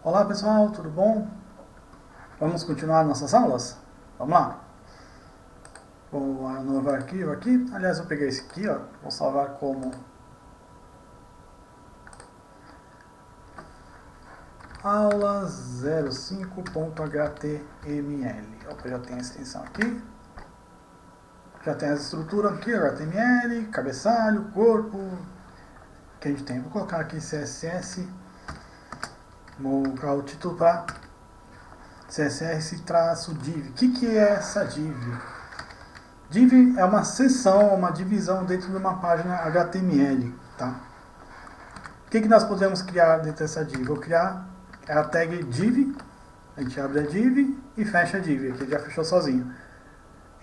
Olá pessoal, tudo bom? Vamos continuar nossas aulas? Vamos lá. Vou novo arquivo aqui. Aliás, eu peguei esse aqui, ó. Vou salvar como aula 05.html. Opa, já tem a extensão aqui. Já tem as estruturas aqui, HTML, cabeçalho, corpo. Que a gente tem. Vou colocar aqui CSS. Vou colocar o título para CSS-div. O que é essa div? Div é uma seção, uma divisão dentro de uma página HTML. Tá? O que nós podemos criar dentro dessa div? Vou criar a tag div. A gente abre a div e fecha a div. Aqui já fechou sozinho.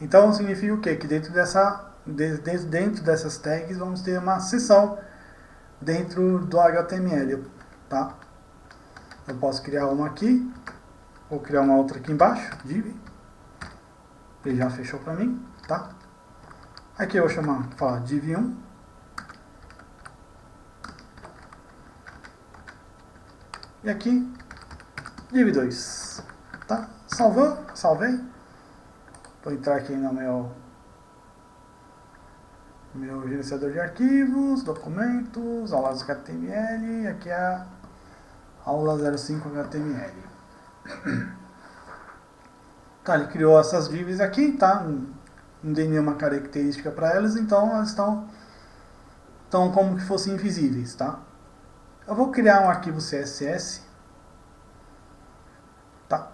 Então significa o quê? Que dentro dessas tags vamos ter uma seção dentro do HTML. Tá? Eu posso criar uma aqui, vou criar uma outra aqui embaixo, div. Ele já fechou para mim, tá? Aqui eu vou falar div1. E aqui, div2, tá? Salvei. Vou entrar aqui no meu gerenciador de arquivos, documentos, aulas HTML, aqui é a aula 05 HTML. Tá, ele criou essas divs aqui, tá? Não dei nenhuma característica para elas, então elas estão como que fossem invisíveis, tá? Eu vou criar um arquivo CSS, tá?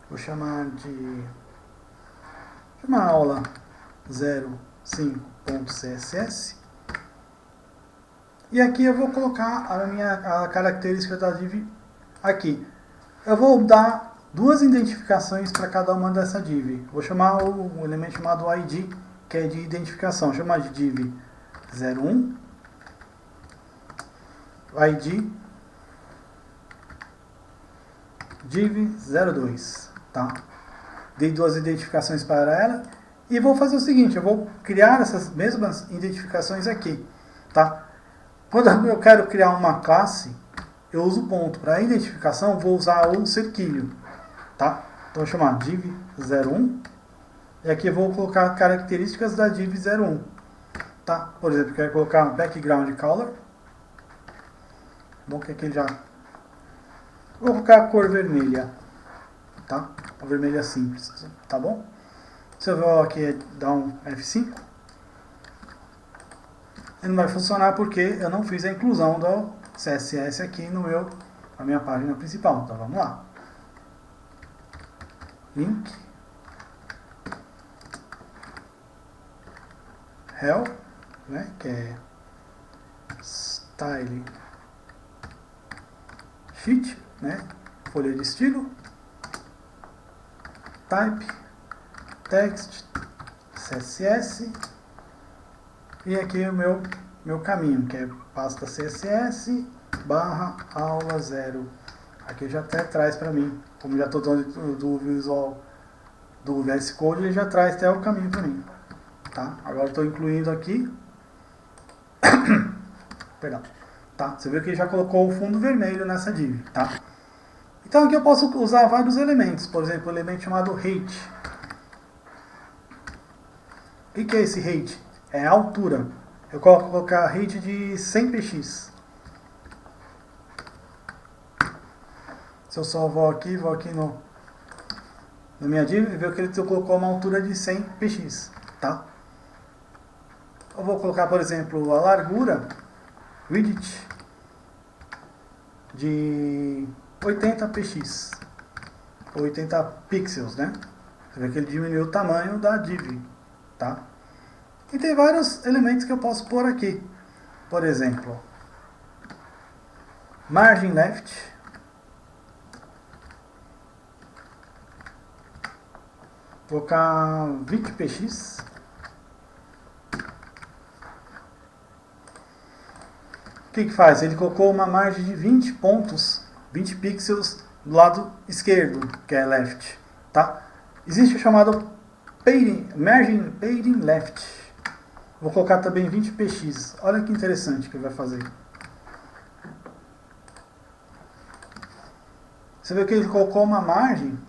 Vou chamar de aula 05.css. E aqui eu vou colocar a característica da div aqui. Eu vou dar duas identificações para cada uma dessa div. Vou chamar o elemento chamado id, que é de identificação. Vou chamar de div 01, id div 02, tá? Dei duas identificações para ela e vou fazer o seguinte, eu vou criar essas mesmas identificações aqui, tá? Quando eu quero criar uma classe, eu uso o ponto. Para identificação, vou usar o cerquilho, tá? Então, vou chamar div 01. E aqui eu vou colocar características da div 01. Tá? Por exemplo, eu quero colocar background color. Bom, que aqui já... Vou colocar a cor vermelha. Tá? A vermelha simples. Tá bom? Se eu vou aqui dar um F5... ele não vai funcionar porque eu não fiz a inclusão do CSS aqui na minha página principal. Então vamos lá. Link. Help, né, que é Style Sheet, né, folha de estilo. Type, Text, CSS. E aqui o meu caminho, que é pasta CSS / aula 0. Aqui já até traz para mim, como já estou do visual do VS Code, ele já traz até o caminho para mim. Tá? Agora estou incluindo aqui. Perdão. Tá? Você viu que já colocou o fundo vermelho nessa div. Tá? Então aqui eu posso usar vários elementos. Por exemplo, o elemento chamado height. O que é esse height? É a altura. Eu vou colocar a height de 100 px. Se eu só vou aqui na minha div, ver que ele colocou uma altura de 100 px. Tá? Eu vou colocar, por exemplo, a largura width de 80 px. 80 pixels, né? Você vê que ele diminuiu o tamanho da div. Tá? E tem vários elementos que eu posso pôr aqui. Por exemplo, margin left. Vou colocar 20 px. O que faz? Ele colocou uma margem de 20 pontos, 20 pixels do lado esquerdo, que é left. Tá? Existe o chamado margin padding left. Vou colocar também 20px. Olha que interessante que ele vai fazer. Você vê que ele colocou uma margem.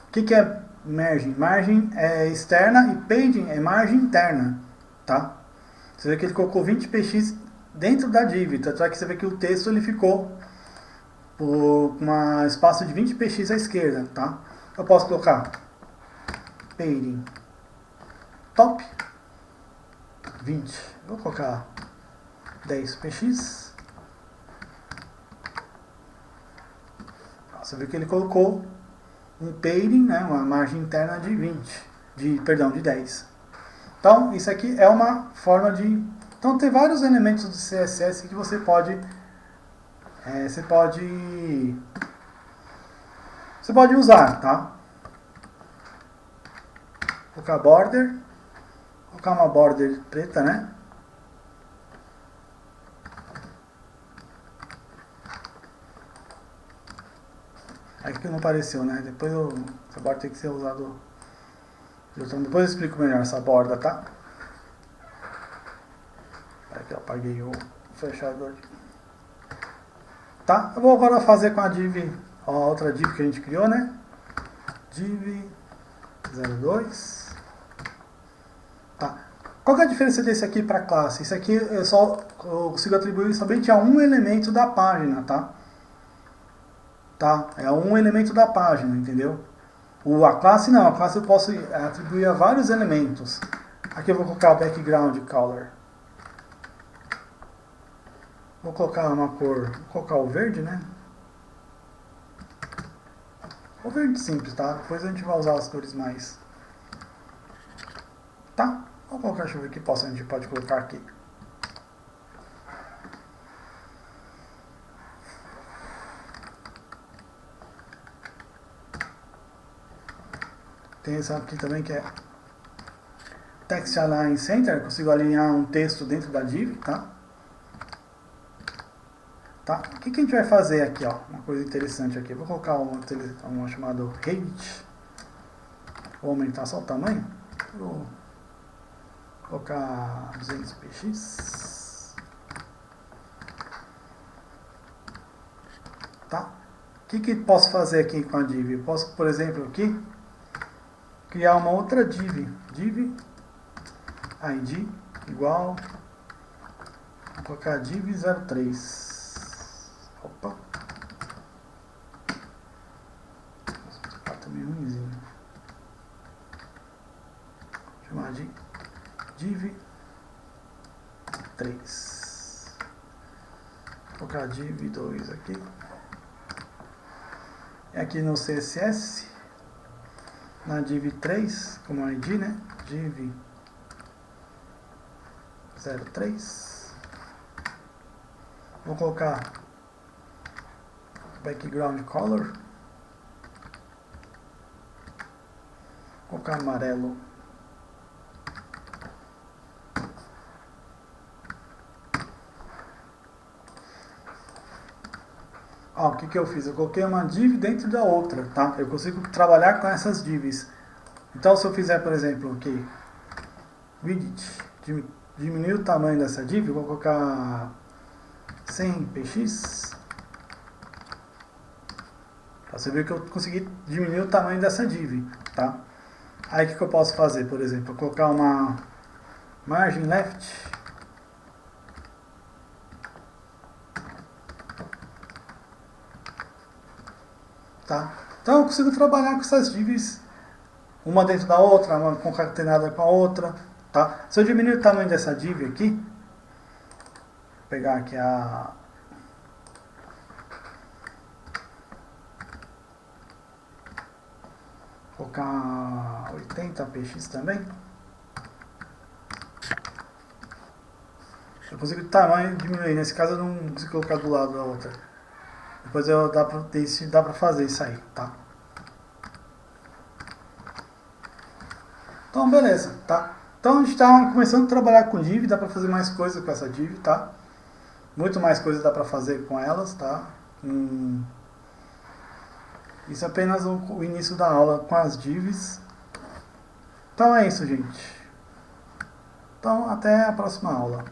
O que é margem? Margem é externa e padding é margem interna. Tá? Você vê que ele colocou 20px dentro da div. Tanto é que você vê que o texto ele ficou por um espaço de 20px à esquerda. Tá? Eu posso colocar padding top 20. Vou colocar 10px. Você vê que ele colocou um padding, né, uma margem interna de 20, de 10. Então, isso aqui é uma forma de... Então, tem vários elementos do CSS que você pode usar, tá? Vou colocar border, vou colocar uma border preta, né? Aqui não apareceu, né? Depois essa borda tem que ser usado. Depois eu explico melhor essa borda, tá? Aqui eu apaguei o fechador. Tá? Eu vou agora fazer com a div, a outra div que a gente criou, né? Div 02. Tá? Qual que é a diferença desse aqui para classe? Isso aqui eu consigo atribuir somente a um elemento da página, tá? Tá? É um elemento da página, entendeu? A classe não, a classe eu posso atribuir a vários elementos. Aqui eu vou colocar o background color. Vou colocar uma cor, vou colocar o verde, né? O verde simples, tá? Depois a gente vai usar as cores mais. Tá? Vou colocar, deixa eu ver o que a gente pode colocar aqui. Tem esse aqui também que é Text Align Center, eu consigo alinhar um texto dentro da div, tá? Tá? O que a gente vai fazer aqui, ó? Uma coisa interessante aqui. Vou colocar um chamado height. Vou aumentar só o tamanho. Vou colocar 200px. Tá? O que posso fazer aqui com a div? Eu posso, por exemplo, aqui criar uma outra div. Div id igual. Vou colocar div 03. Opa. Tá também ruimzinho. Vou chamar de div 3. Vou colocar div 2 aqui. E aqui no CSS, na div 3, como id, né? Div 03. Vou colocar background color. Vou colocar amarelo. Ó, o que eu fiz? Eu coloquei uma div dentro da outra, tá? Eu consigo trabalhar com essas divs. Então, se eu fizer, por exemplo, aqui, widget, diminuir o tamanho dessa div, eu vou colocar 100px. Você vê que eu consegui diminuir o tamanho dessa div, tá? Aí o que eu posso fazer, por exemplo? Eu colocar uma margin left. Tá? Então eu consigo trabalhar com essas divs, uma dentro da outra, uma concatenada com a outra. Tá? Se eu diminuir o tamanho dessa div aqui, vou pegar aqui colocar 80px também. Eu consigo o tamanho diminuir. Nesse caso eu não consigo colocar do lado da outra. Depois dá pra fazer isso aí, tá? Então, beleza, tá? Então, a gente está começando a trabalhar com div, dá pra fazer mais coisa com essa div, tá? Muito mais coisa dá pra fazer com elas, tá? Isso é apenas o início da aula com as divs. Então é isso, gente. Então, até a próxima aula.